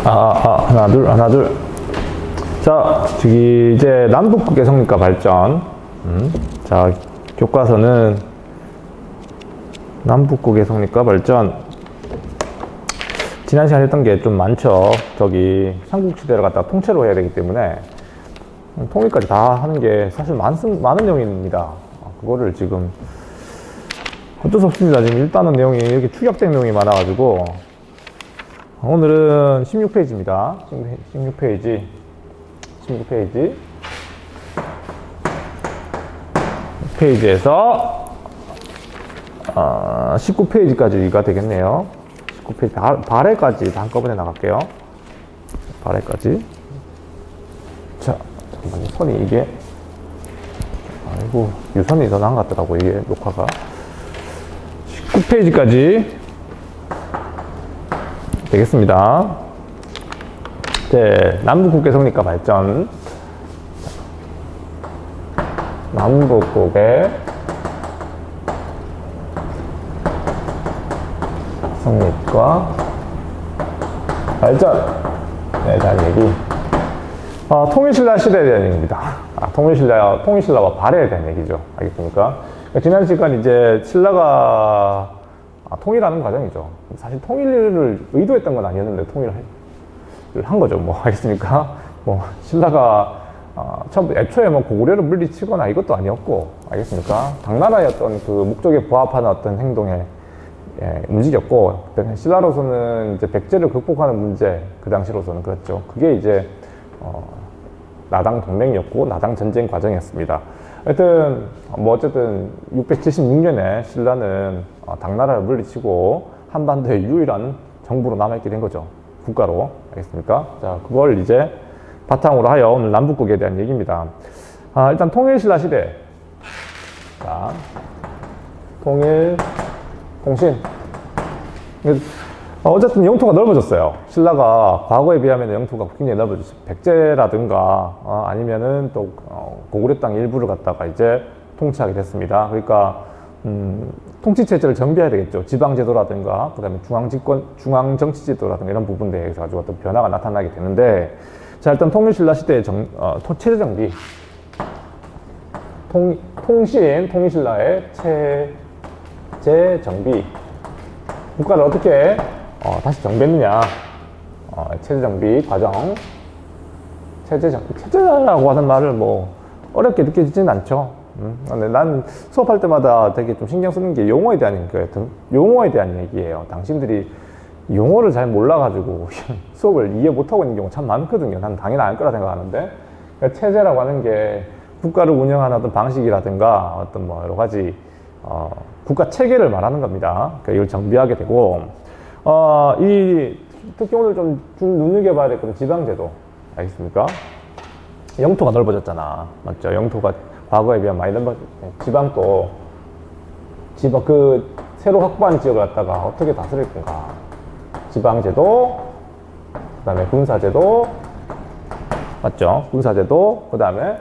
하나, 둘, 하나, 둘. 자, 저기, 이제, 남북국의 성립과 발전. 자, 교과서는, 남북국의 성립과 발전. 지난 시간에 했던 게 좀 많죠. 저기, 삼국시대를 갖다가 통째로 해야 되기 때문에, 통일까지 다 하는 게 사실 많은 내용입니다. 그거를 지금, 어쩔 수 없습니다. 지금 일단은 내용이 이렇게 축약된 내용이 많아가지고, 오늘은 16페이지입니다. 16페이지. 16페이지. 페이지에서 19페이지까지가 되겠네요. 19페이지. 발해까지 다 한꺼번에 나갈게요. 발해까지. 자, 잠깐만요. 선이 이게. 아이고, 유선이 더 나은 것 같더라고, 이게 녹화가. 19페이지까지. 되겠습니다. 이제 남북국의 성립과 발전. 남북국의 성립과 발전. 네, 대한 얘기. 통일신라 시대에 대한 얘기입니다. 통일신라와 발해에 대한 얘기죠. 알겠습니까? 지난 시간 이제 신라가 통일하는 과정이죠. 사실 통일을 의도했던 건 아니었는데 통일을 한 거죠. 뭐, 알겠습니까? 뭐, 신라가, 애초에 뭐 고구려를 물리치거나 이것도 아니었고, 알겠습니까? 당나라의 어떤 그 목적에 부합하는 어떤 행동에, 움직였고, 신라로서는 이제 백제를 극복하는 문제, 그 당시로서는 그렇죠. 그게 이제, 나당 동맹이었고, 나당 전쟁 과정이었습니다. 하여튼 뭐 어쨌든 676년에 신라는 당나라를 물리치고 한반도의 유일한 정부로 남아있게 된 거죠. 국가로. 알겠습니까? 자, 그걸 이제 바탕으로 하여 오늘 남북국에 대한 얘기입니다. 일단 통일신라 시대. 자, 통신. 어쨌든 영토가 넓어졌어요. 신라가 과거에 비하면 영토가 굉장히 넓어졌어요. 백제라든가 아니면은 또 고구려 땅 일부를 갖다가 이제 통치하게 됐습니다. 그러니까 통치 체제를 정비해야 되겠죠. 지방제도라든가 그다음에 중앙정치제도라든가 이런 부분들에 가지고 어떤 변화가 나타나게 되는데, 자, 일단 통일신라 시대의 체제 정비. 통일신라의 체제 정비. 국가를 어떻게 다시 정비했느냐. 체제 정비 과정. 체제라고 하는 말을 뭐 어렵게 느껴지진 않죠. 근데 난 수업할 때마다 되게 좀 신경 쓰는 게 용어에 대한 얘기예요. 당신들이 용어를 잘 몰라가지고 수업을 이해 못하고 있는 경우 참 많거든요. 난 당연히 알 거라 생각하는데, 그러니까 체제라고 하는 게 국가를 운영하는 어떤 방식이라든가 어떤 뭐 여러 가지 국가 체계를 말하는 겁니다. 그러니까 이걸 정비하게 되고, 특히 오늘 좀 눈여겨봐야 될 건 지방제도. 알겠습니까? 영토가 넓어졌잖아. 맞죠? 영토가 과거에 비하면 많이 넓어졌. 새로 확보한 지역을 갖다가 어떻게 다스릴 건가. 지방제도, 그 다음에 군사제도, 맞죠? 군사제도, 그 다음에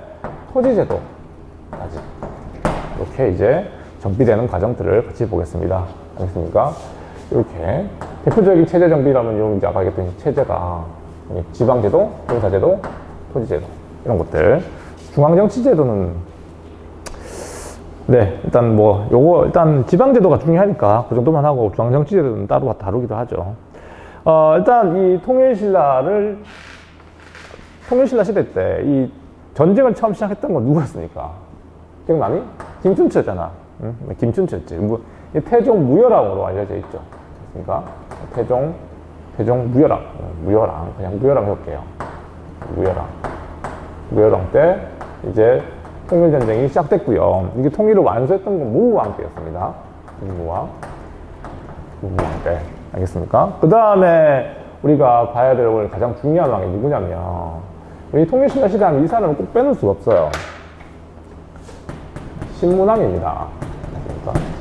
토지제도까지. 이렇게 이제 정비되는 과정들을 같이 보겠습니다. 알겠습니까? 이렇게. 대표적인 체제 정비라면 이제 아까 얘기했던 체제가 지방제도, 군사제도, 토지제도. 이런 것들. 중앙정치제도는, 네, 일단 일단 지방제도가 중요하니까 그 정도만 하고 중앙정치제도는 따로 다루기도 하죠. 일단 이 통일신라 시대 때 이 전쟁을 처음 시작했던 건 누구였습니까? 기억나니? 김춘추였잖아. 응? 김춘추였지. 태종 무열왕으로 알려져 있죠. 그러니까 태종 무열왕. 그냥 무열왕 해볼게요. 무열왕 때 이제 통일전쟁이 시작됐고요. 이게 통일을 완수했던 건 문무왕 때였습니다. 문무왕 때. 알겠습니까? 그 다음에 우리가 봐야 될 오늘 가장 중요한 왕이 누구냐면, 이 통일신라 시대 하면 이 사람을 꼭 빼놓을 수가 없어요. 신문왕입니다.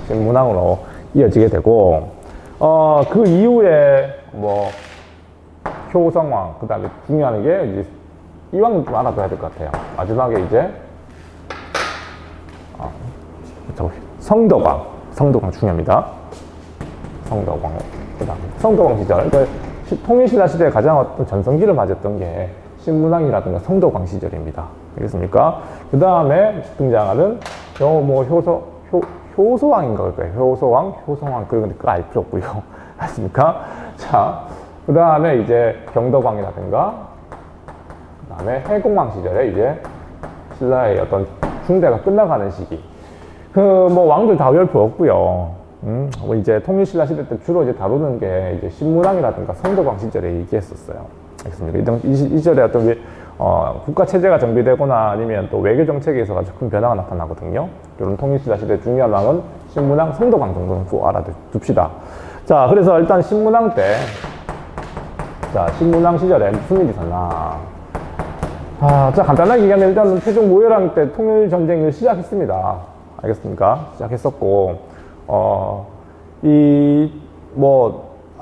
신문왕으로 이어지게 되고, 그 이후에 효성왕, 그 다음에 중요한 게 이제 이 왕은 좀 알아둬야 될 것 같아요. 마지막에 이제 성덕왕 중요합니다. 성덕왕. 그 다음 성덕왕 시절. 그러니까 통일신라 시대에 가장 어떤 전성기를 맞았던 게 신문왕이라든가 성도광 시절입니다. 알겠습니까? 그 다음에 등장하는 효소왕인가 그럴까요? 효성왕 그건 알 필요 없고요. 알겠습니까? 자, 그 다음에 이제 경덕왕이라든가 그 다음에 해공왕 시절에 이제 신라의 어떤 중대가 끝나가는 시기. 왕들 다 외울 필요 없고요. 이제 통일신라 시대 때 주로 이제 다루는 게 이제 신문왕이라든가 성도광 시절에 얘기했었어요. 알겠습니까? 이 시절에 어떤 국가 체제가 정비되거나 아니면 또 외교 정책에서 아주 큰 변화가 나타나거든요. 이런 통일신라 시대 중요한 왕은 신문왕, 성도광 정도는 꼭 알아둡시다. 자, 그래서 일단 신문왕 때, 자, 신문왕 시절에 무슨 일이 있었나? 자, 간단하게 얘기하면 일단 태종 무열왕 때 통일전쟁을 시작했습니다. 알겠습니까? 시작했었고,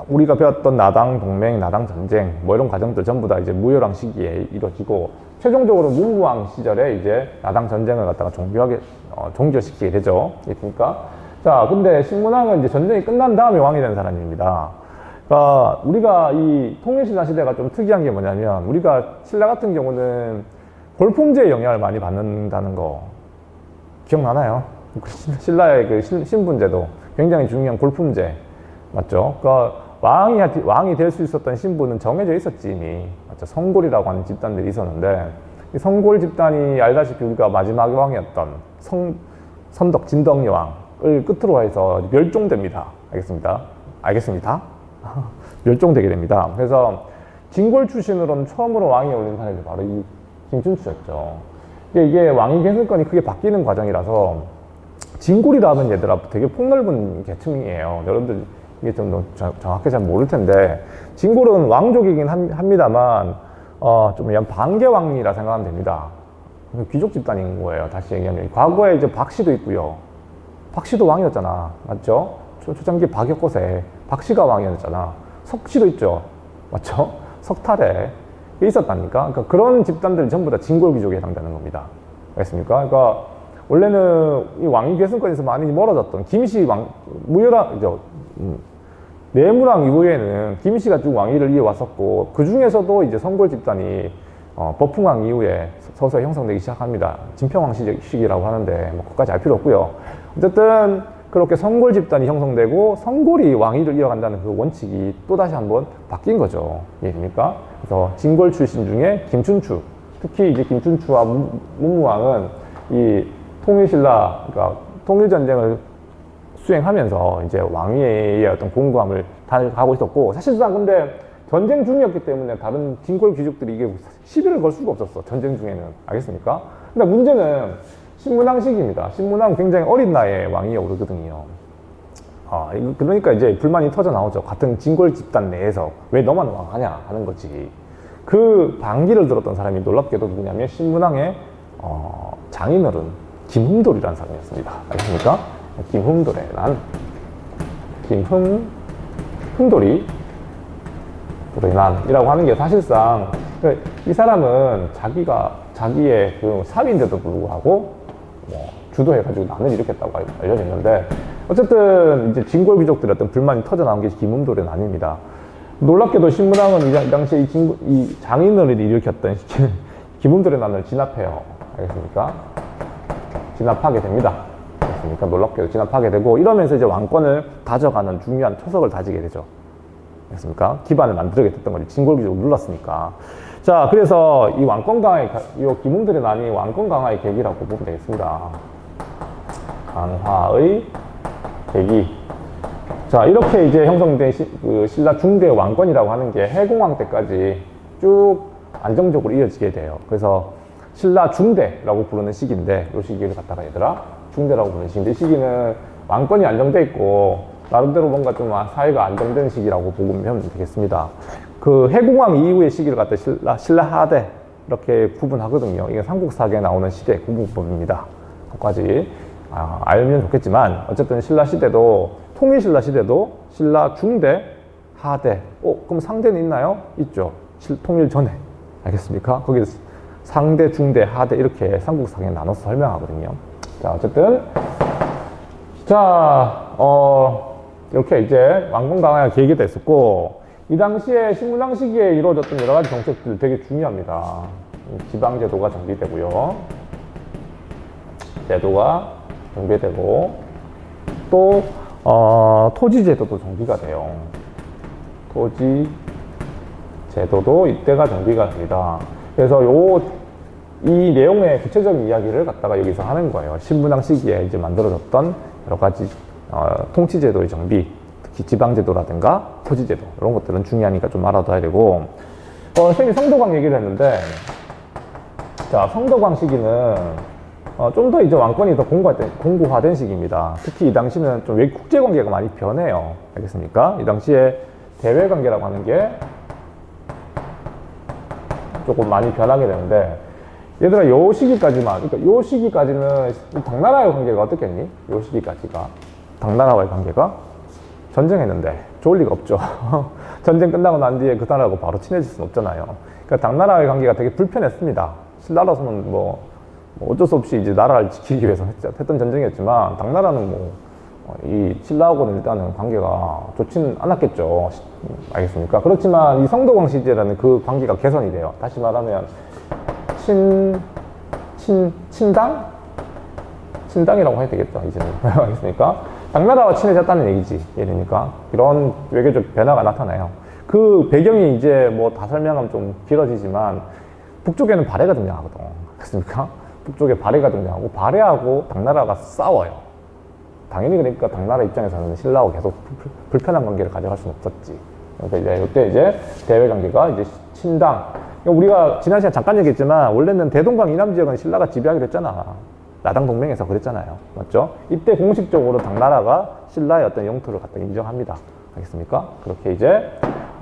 우리가 배웠던 나당 동맹, 나당 전쟁, 이런 과정들 전부 다 이제 무열왕 시기에 이루어지고, 최종적으로 문무왕 시절에 이제 나당 전쟁을 갖다가 종결시키게 되죠. 그러니까. 자, 근데 신문왕은 이제 전쟁이 끝난 다음에 왕이 된 사람입니다. 그러니까 우리가 이 통일신라 시대가 좀 특이한 게 뭐냐면, 우리가 신라 같은 경우는 골품제의 영향을 많이 받는다는 거 기억나나요? 신라의 그 신분제도 굉장히 중요한 골품제 맞죠? 그러니까 왕이 될 수 있었던 신분은 정해져 있었지 이미 맞죠? 성골이라고 하는 집단들이 있었는데 이 성골 집단이 알다시피 우리가 마지막 왕이었던 선덕 진덕리 왕을 끝으로 해서 멸종됩니다. 알겠습니다? 멸종되게 됩니다. 그래서 진골 출신으로는 처음으로 왕이 올린 사람이 바로 이 김춘추였죠. 이게 왕위 계승권이 크게 바뀌는 과정이라서 진골이라는 얘들아 되게 폭넓은 계층이에요. 여러분들 이게 좀 정확히 잘 모를 텐데 진골은 왕족이긴 합니다만 좀 반개왕이라 생각하면 됩니다. 귀족 집단인 거예요. 다시 얘기하면 과거에 이제 박씨도 있고요. 박씨도 왕이었잖아, 맞죠? 초창기 박역고세 박씨가 왕이었잖아. 석씨도 있죠, 맞죠? 석탈에 있었다니까. 그러니까 그런 집단들 전부 다 진골 귀족에 해당되는 겁니다. 알겠습니까? 그러니까 원래는 이 왕위 계승권에서 많이 멀어졌던 김씨 내무랑 이후에는 김씨가 쭉 왕위를 이어왔었고 그 중에서도 이제 성골 집단이 버풍왕 이후에 서서히 형성되기 시작합니다. 진평왕 시기라고 하는데 그것까지 알 필요 없고요. 어쨌든 그렇게 성골 집단이 형성되고 성골이 왕위를 이어간다는 그 원칙이 또다시 한번 바뀐 거죠. 이해됩니까? 그래서 진골 출신 중에 김춘추, 특히 이제 김춘추와 문무왕은 이 통일신라, 그러니까 통일전쟁을 수행하면서 이제 왕위의 어떤 공고함을 하고 있었고, 사실상 근데 전쟁 중이었기 때문에 다른 진골 귀족들이 이게 시비를 걸 수가 없었어. 전쟁 중에는. 알겠습니까? 근데 문제는 신문왕 시기입니다. 신문왕은 굉장히 어린 나이에 왕위에 오르거든요. 그러니까 이제 불만이 터져 나오죠. 같은 진골 집단 내에서 왜 너만 왕하냐 하는 거지. 그 반기를 들었던 사람이 놀랍게도 누구냐면 신문왕의 장인어른 김흠돌이라는 사람이었습니다. 알겠습니까? 김흠돌이라고 하는 게 사실상 이 사람은 자기의 그 사위인데도 불구하고 주도해가지고 난을 일으켰다고 알려져 있는데 어쨌든 이제 진골 귀족들의 어떤 불만이 터져 나온 게 김흠돌의 난입니다. 놀랍게도 신문왕은 이 당시에 이 장인어른이 일으켰던 김흠돌의 난을 진압해요. 알겠습니까? 진압하게 됩니다. 알겠습니까? 놀랍게도 진압하게 되고 이러면서 이제 왕권을 다져가는 중요한 초석을 다지게 되죠. 알겠습니까? 기반을 만들게 됐던 거지. 진골 귀족을 눌렀으니까. 자, 그래서 이 왕권 강화의, 이 김흠돌의 난이 왕권 강화의 계기라고 보면 되겠습니다. 강화의 계기. 자, 이렇게 이제 형성된 신라 중대 왕권이라고 하는 게 해공왕 때까지 쭉 안정적으로 이어지게 돼요. 그래서 신라 중대라고 부르는 시기인데, 이 시기를 갖다가 얘들아, 중대라고 부르는 시기인데, 이 시기는 왕권이 안정돼 있고, 나름대로 뭔가 좀 사회가 안정된 시기라고 보면 되겠습니다. 그 해공왕 이후의 시기를 갖다 신라 하대 이렇게 구분하거든요. 이게 삼국사기에 나오는 시대 구분법입니다. 그것까지 알면 좋겠지만 어쨌든 신라 시대도 통일신라 시대도 신라 중대 하대. 그럼 상대는 있나요? 있죠. 통일 전에. 알겠습니까? 거기서 상대, 중대, 하대 이렇게 삼국사기에 나눠서 설명하거든요. 자, 어쨌든 자, 이렇게 이제 왕권 강화가 계기가 됐었고, 이 당시에 신문당 시기에 이루어졌던 여러 가지 정책들 되게 중요합니다. 지방제도가 정비되고요. 제도가 정비되고, 또, 토지제도도 정비가 돼요. 토지제도도 이때가 정비가 됩니다. 그래서 이 내용의 구체적인 이야기를 갖다가 여기서 하는 거예요. 신분당 시기에 이제 만들어졌던 여러 가지 통치제도의 정비, 특히 지방제도라든가 토지제도 이런 것들은 중요하니까 좀 알아둬야 되고, 선생님이 성도광 얘기를 했는데, 자, 성도광 시기는 좀 더 이제 왕권이 더 공고화된 시기입니다. 특히 이 당시는 좀 국제관계가 많이 변해요. 알겠습니까? 이 당시에 대외관계라고 하는 게 조금 많이 변하게 되는데, 얘들아, 요 시기까지만, 그러니까 요 시기까지는 당나라의 관계가 어떻겠니? 요 시기까지가. 당나라와의 관계가 전쟁했는데 좋을 리가 없죠. 전쟁 끝나고 난 뒤에 그 나라하고 바로 친해질 수는 없잖아요. 그러니까 당나라의 관계가 되게 불편했습니다. 신라로서는 뭐 어쩔 수 없이 이제 나라를 지키기 위해서 했던 전쟁이었지만, 당나라는 이 신라하고는 일단은 관계가 좋지는 않았겠죠. 알겠습니까? 그렇지만 이 성도광 시제라는 그 관계가 개선이 돼요. 다시 말하면 친당? 친당이라고 해야 되겠다, 이제는. 알겠습니까? 당나라와 친해졌다는 얘기지, 예니까. 이런 외교적 변화가 나타나요. 그 배경이 이제 뭐 다 설명하면 좀 길어지지만, 북쪽에는 발해가 등장하거든. 알겠습니까? 북쪽에 발해가 등장하고, 발해하고 당나라가 싸워요. 당연히 그러니까 당나라 입장에서는 신라하고 계속 불편한 관계를 가져갈 수는 없었지. 그러니까 이제 이때 이제 대외 관계가 이제 친당. 우리가 지난 시간 잠깐 얘기했지만, 원래는 대동강 이남 지역은 신라가 지배하기로 했잖아. 나당 동맹에서 그랬잖아요. 맞죠? 이때 공식적으로 당나라가 신라의 어떤 영토를 갖다 인정합니다. 알겠습니까? 그렇게 이제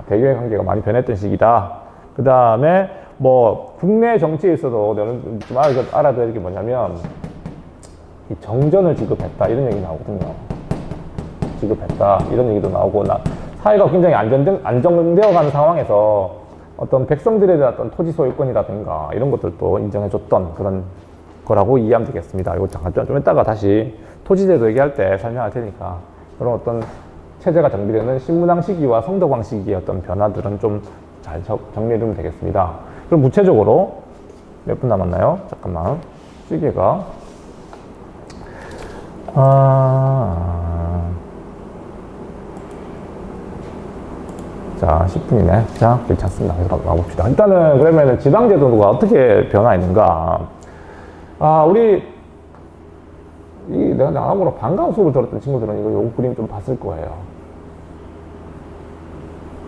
대외 관계가 많이 변했던 시기다. 그 다음에 뭐 국내 정치에 있어도 너는 좀 알아둬야 될 게 뭐냐면, 이 정전을 지급했다 이런 얘기 나오거든요. 지급했다 이런 얘기도 나오고, 사회가 굉장히 안정되어 가는 상황에서 어떤 백성들에 대한 어떤 토지 소유권이라든가 이런 것들도 인정해줬던 그런 거라고 이해하면 되겠습니다. 이거 잠깐 좀 이따가 다시 토지제도 얘기할 때 설명할 테니까, 그런 어떤 체제가 정비되는 신문왕 시기와 성덕왕 시기의 어떤 변화들은 좀 잘 정리해두면 되겠습니다. 그럼 구체적으로 몇 분 남았나요? 잠깐만. 시계가 자, 10분이네. 자, 괜찮습니다. 그래서 가봅시다. 일단은 그러면은 지방제도가 어떻게 변화했는가? 내가 나하고 반가운 수업을 들었던 친구들은 요 그림 좀 봤을 거예요.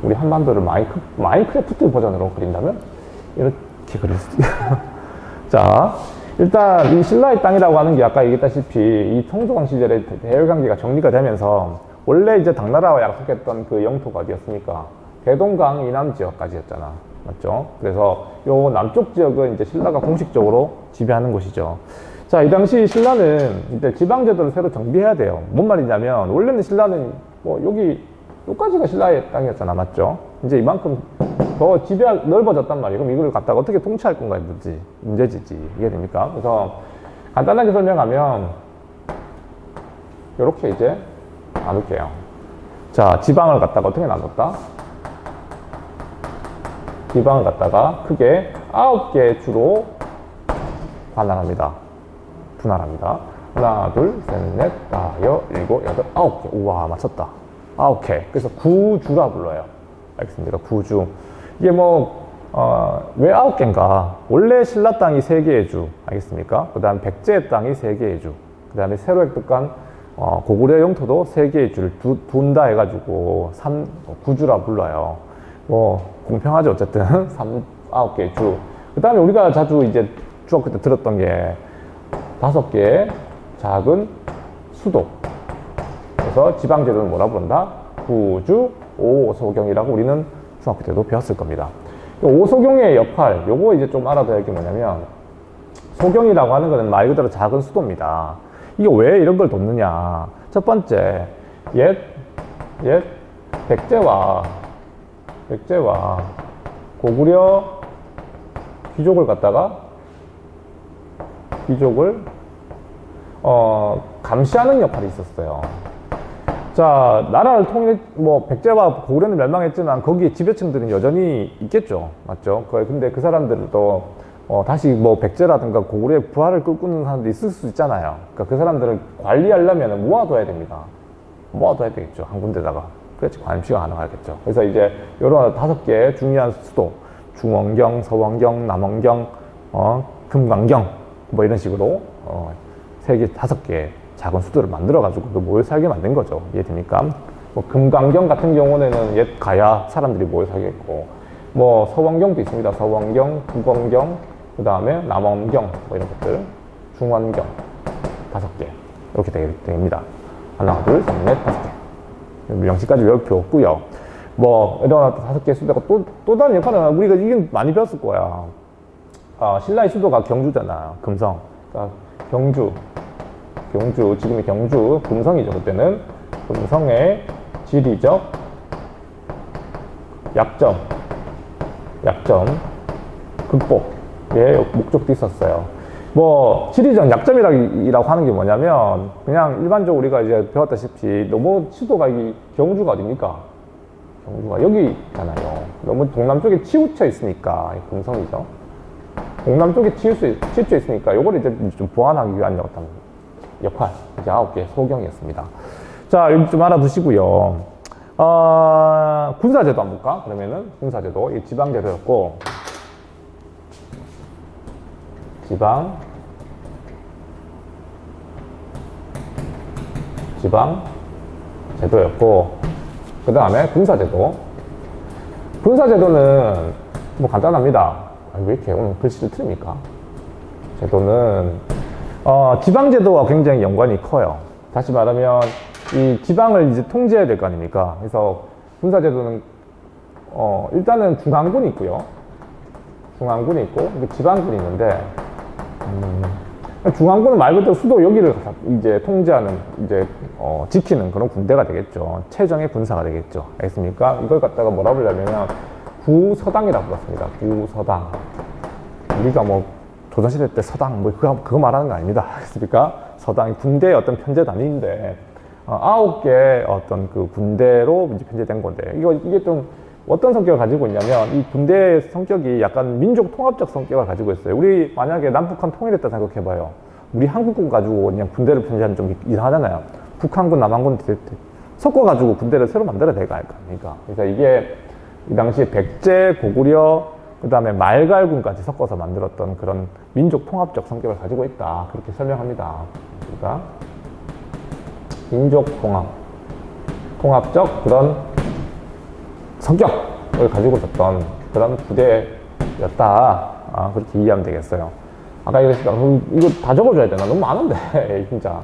우리 한반도를 마인크래프트 버전으로 그린다면 이렇게 그릴 수도 있어요. 자, 일단 이 신라의 땅이라고 하는 게 아까 얘기했다시피 이 성조광 시절에 대외관계가 정리가 되면서, 원래 이제 당나라와 약속했던 그 영토가 어디였습니까? 대동강 이남 지역까지였잖아. 맞죠? 그래서 요 남쪽 지역은 이제 신라가 공식적으로 지배하는 곳이죠. 자, 이 당시 신라는 이제 지방제도를 새로 정비해야 돼요. 뭔 말이냐면, 원래는 신라는 뭐 여기까지가 신라의 땅이었잖아. 맞죠? 이제 이만큼 더 지배가 넓어졌단 말이에요. 그럼 이걸 갖다가 어떻게 통치할 건가 문제지지. 이해됩니까? 그래서 간단하게 설명하면 이렇게 이제 나눌게요. 자, 지방을 갖다가 어떻게 나눴다? 지방을 갖다가 크게 9개의 주로 분할합니다. 하나, 둘, 셋, 넷, 다, 일곱, 여덟, 9개. 우와, 맞췄다. 9개. 그래서 구주라 불러요. 알겠습니까? 구주. 이게 왜 9개인가? 원래 신라 땅이 3개의 주. 알겠습니까? 그 다음 백제의 땅이 3개의 주. 그 다음에 새로 획득한 고구려 영토도 3개의 주를 둔다 해가지고 9주라 불러요. 공평하죠. 어쨌든 9개의 주. 그 다음에 우리가 자주 이제 중학교 때 들었던 게 5개의 작은 수도. 그래서 지방제도는 뭐라 부른다? 구주 오소경이라고 우리는 중학교 때도 배웠을 겁니다. 오소경의 역할, 요거 이제 좀 알아둬야 할 게 뭐냐면, 소경이라고 하는 거는 말 그대로 작은 수도입니다. 이게 왜 이런 걸 돕느냐? 첫 번째, 옛 백제와 고구려 귀족을 감시하는 역할이 있었어요. 자, 나라를 뭐, 백제와 고구려는 멸망했지만 거기에 지배층들은 여전히 있겠죠. 맞죠? 근데 그 사람들도, 다시 뭐, 백제라든가 고구려의 부활을 꿈꾸는 사람들이 있을 수 있잖아요. 그러니까 그 사람들을 관리하려면 모아둬야 됩니다. 모아둬야 되겠죠. 한 군데다가. 그렇지, 관시가 가능하겠죠. 그래서 이제, 요런 5개 중요한 수도, 중원경, 서원경, 남원경, 금강경, 뭐 이런 식으로, 3개, 5개 작은 수도를 만들어가지고 그 모여 살게 만든 거죠. 이해됩니까? 뭐 금강경 같은 경우에는 옛 가야 사람들이 모여 살겠고, 뭐 서원경도 있습니다. 서원경, 북원경, 그 다음에 남원경, 뭐 이런 것들, 중원경, 5개. 이렇게 됩니다. 하나, 둘, 셋, 넷, 5개. 명시까지 외울 필요 없고요. 뭐 이런 5개 수도가 또 다른 역할은 우리가 이게 많이 배웠을 거야. 신라의 수도가 경주잖아. 금성. 그러니까 경주, 지금의 경주, 금성이죠. 그때는 금성의 지리적 약점 극복의 목적도 있었어요. 뭐 지리적 약점이라고 하는 게 뭐냐면 그냥 일반적으로 우리가 이제 배웠다시피 너무 수도가 경주가 어딥니까? 경주가 여기 있잖아요. 너무 동남쪽에 치우쳐 있으니까 금성이죠. 동남쪽에 치우쳐 있으니까 요걸 이제 좀 보완하기 위한 어떤 역할, 이제 9개 소경이었습니다. 자, 여기 좀 알아두시고요. 군사제도 한번 볼까? 그러면은 군사제도, 이 지방제도였고, 지방제도였고, 그 다음에 군사제도는 뭐 간단합니다. 왜 이렇게 오늘 글씨를 틀립니까? 제도는 지방제도와 굉장히 연관이 커요. 다시 말하면 이 지방을 이제 통제해야 될 거 아닙니까? 그래서 군사제도는 일단은 중앙군이 있고요. 중앙군이 있고 지방군이 있는데 중앙군은 말 그대로 수도 여기를 이제 통제하는 이제 지키는 그런 군대가 되겠죠. 최정의 군사가 되겠죠. 알겠습니까? 이걸 갖다가 뭐라 부르냐면 구서당이라고 불렀습니다. 구서당. 우리가 뭐 조선시대 때 서당 뭐 그거 말하는 거 아닙니다. 알겠습니까? 서당이 군대의 어떤 편제 단위인데 9개 어떤 그 군대로 이제 편제된 건데 이게 좀 어떤 성격을 가지고 있냐면 이 군대의 성격이 약간 민족 통합적 성격을 가지고 있어요. 우리 만약에 남북한 통일했다 생각해봐요. 우리 한국군 가지고 그냥 군대를 편제하면 좀 이상하잖아요. 북한군, 남한군 섞어가지고 군대를 새로 만들어야 될 거 아닙니까? 그러니까 이게 이 당시에 백제, 고구려, 그 다음에 말갈군까지 섞어서 만들었던 그런 민족 통합적 성격을 가지고 있다. 그렇게 설명합니다. 그러니까 민족 통합적 그런 성격을 가지고 있었던 그런 부대였다. 그렇게 이해하면 되겠어요. 아까 얘기했으니까 이거 다 적어줘야 되나? 너무 많은데 진짜.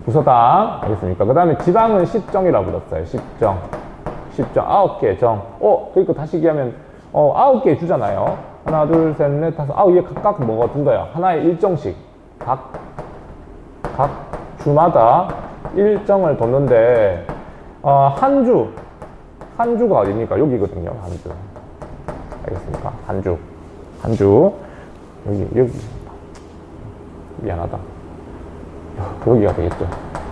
부서당 알겠습니까? 그 다음에 지방은 십정이라고 불렀어요. 십정 9개 정. 그러니까 다시 얘기하면 9개 주잖아요. 하나, 둘, 셋, 넷, 다섯, 얘 각각 뭐가 둔 거야? 하나의 일정씩 각 주마다 일정을 뒀는데 한주가 어디입니까? 여기거든요. 한주. 알겠습니까? 한주 여기 미안하다. 여기가 되겠죠.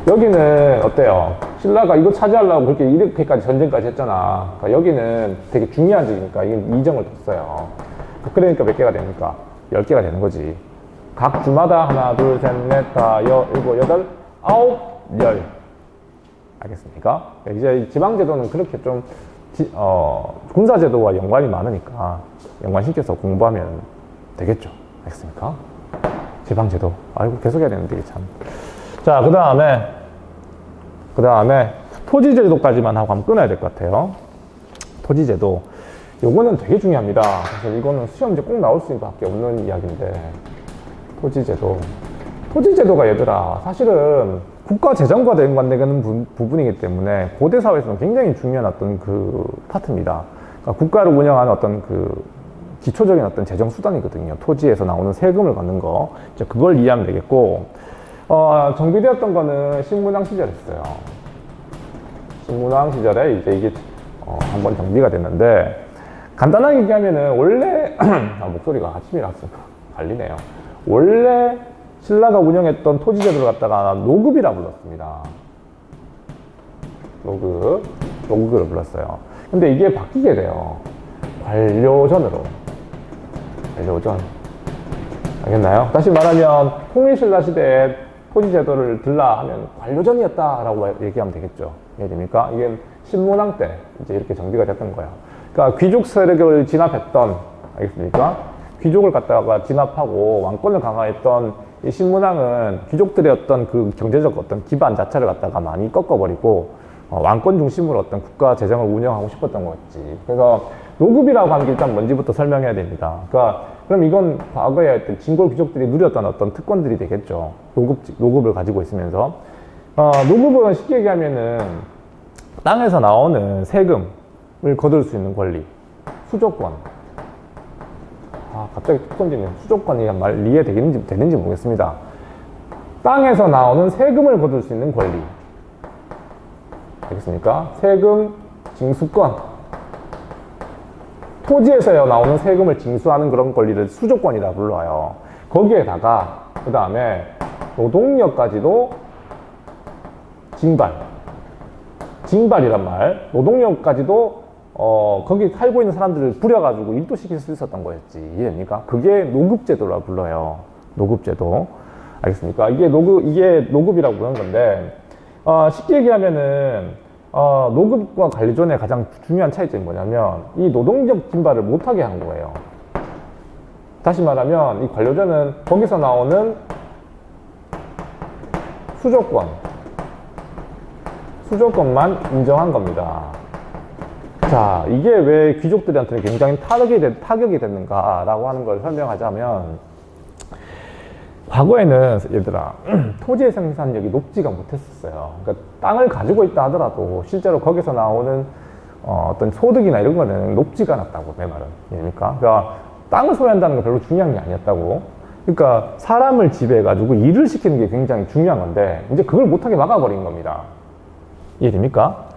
여기는 어때요? 신라가 이거 차지하려고 그렇게 이렇게까지 전쟁까지 했잖아. 그러니까 여기는 되게 중요한 지니까 이정을 뒀어요. 그러니까 몇 개가 됩니까? 10개가 되는 거지. 각 주마다 하나, 둘, 셋, 넷, 다, 일곱, 여덟, 아홉, 열. 알겠습니까? 이제 지방제도는 그렇게 좀 군사제도와 연관이 많으니까 연관시켜서 공부하면 되겠죠. 알겠습니까? 지방제도. 아이고, 계속 해야 되는데, 이게 참. 자, 그 다음에 토지제도까지만 하고 한번 끊어야 될 것 같아요. 토지제도. 요거는 되게 중요합니다. 그래서 이거는 시험제 꼭 나올 수밖에 없는 이야기인데, 토지제도가 얘들아, 사실은 국가 재정과 연관되는 부분이기 때문에 고대 사회에서는 굉장히 중요한 어떤 그 파트입니다. 그러니까 국가를 운영하는 어떤 그 기초적인 어떤 재정 수단이거든요. 토지에서 나오는 세금을 받는 거. 이제 그걸 이해하면 되겠고, 정비되었던 거는 신문왕 시절이었어요. 신문왕 시절에 이제 이게 한번 정비가 됐는데, 간단하게 얘기하면은 원래 목소리가 아침이라서 갈리네요. 원래 신라가 운영했던 토지제도를 갖다가 노급이라 불렀습니다. 노국을 불렀어요. 근데 이게 바뀌게 돼요. 관료전으로. 관료전. 알겠나요? 다시 말하면 통일신라 시대에 토지제도를 들라 하면 관료전이었다라고 얘기하면 되겠죠. 이해됩니까? 이게 신문왕 때 이제 이렇게 정비가 됐던 거예요. 그러니까 귀족 세력을 진압했던, 알겠습니까? 귀족을 갖다가 진압하고 왕권을 강화했던 이 신문왕은 귀족들의 어떤 그 경제적 어떤 기반 자체를 갖다가 많이 꺾어버리고 왕권 중심으로 어떤 국가 재정을 운영하고 싶었던 거였지. 그래서 노급이라고 하는 게 일단 뭔지부터 설명해야 됩니다. 그러니까 그럼 이건 과거에 어떤 진골 귀족들이 누렸던 어떤 특권들이 되겠죠. 노급을 가지고 있으면서 노급은 쉽게 얘기하면은 땅에서 나오는 세금을 거둘 수 있는 권리, 수조권. 갑자기 툭 던지네. 수조권이 말 이해되는지 모르겠습니다. 땅에서 나오는 세금을 거둘 수 있는 권리. 알겠습니까? 세금 징수권. 토지에서 나오는 세금을 징수하는 그런 권리를 수조권이라 불러요. 거기에다가 그 다음에 노동력까지도 징발이란 말. 노동력까지도 거기 살고 있는 사람들을 부려가지고 일도 시킬 수 있었던 거였지. 이해됩니까? 그게 노급제도라 불러요. 노급제도. 알겠습니까? 이게 노급이라고 부르는 건데, 쉽게 얘기하면은, 노급과 관리존의 가장 중요한 차이점이 뭐냐면, 이 노동력 징발을 못하게 한 거예요. 다시 말하면, 이 관료전은 거기서 나오는 수조권만 인정한 겁니다. 자, 이게 왜 귀족들한테는 굉장히 타격이 됐는가라고 하는 걸 설명하자면, 과거에는 얘들아 토지의 생산력이 높지가 못했었어요. 그러니까 땅을 가지고 있다 하더라도 실제로 거기서 나오는 어떤 소득이나 이런 거는 높지가 않았다고, 내 말은. 이해됩니까? 그러니까 땅을 소유한다는 건 별로 중요한 게 아니었다고. 그러니까 사람을 지배해가지고 일을 시키는 게 굉장히 중요한 건데, 이제 그걸 못하게 막아버린 겁니다. 이해됩니까?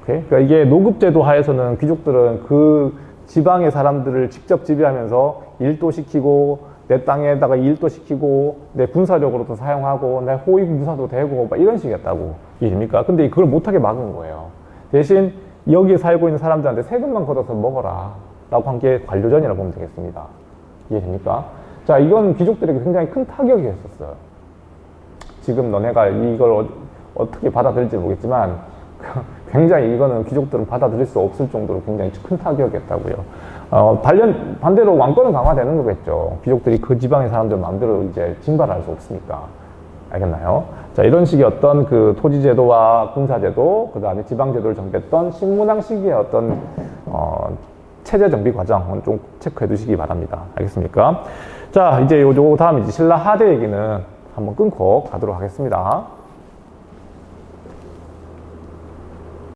오케이? 그러니까 이게 노급제도 하에서는 귀족들은 그 지방의 사람들을 직접 지배하면서 일도 시키고, 내 땅에다가 일도 시키고, 내 군사력으로도 사용하고, 내 호위무사도 되고, 막 이런 식이었다고. 이해됩니까? 근데 그걸 못하게 막은 거예요. 대신 여기에 살고 있는 사람들한테 세금만 걷어서 먹어라 라고 한 게 관료전이라고 보면 되겠습니다. 이해됩니까? 자, 이건 귀족들에게 굉장히 큰 타격이었었어요. 지금 너네가 이걸 어떻게 받아들일지 모르겠지만 굉장히 이거는 귀족들은 받아들일 수 없을 정도로 굉장히 큰 타격이었다고요. 반대로 왕권은 강화되는 거겠죠. 귀족들이 그 지방의 사람들 마음대로 이제 징발할 수 없으니까. 알겠나요? 자, 이런 식의 어떤 그 토지제도와 군사제도, 그 다음에 지방제도를 정비했던 신문왕 시기의 어떤, 체제 정비 과정은 좀 체크해 두시기 바랍니다. 알겠습니까? 자, 이제 다음 이제 신라 하대 얘기는 한번 끊고 가도록 하겠습니다.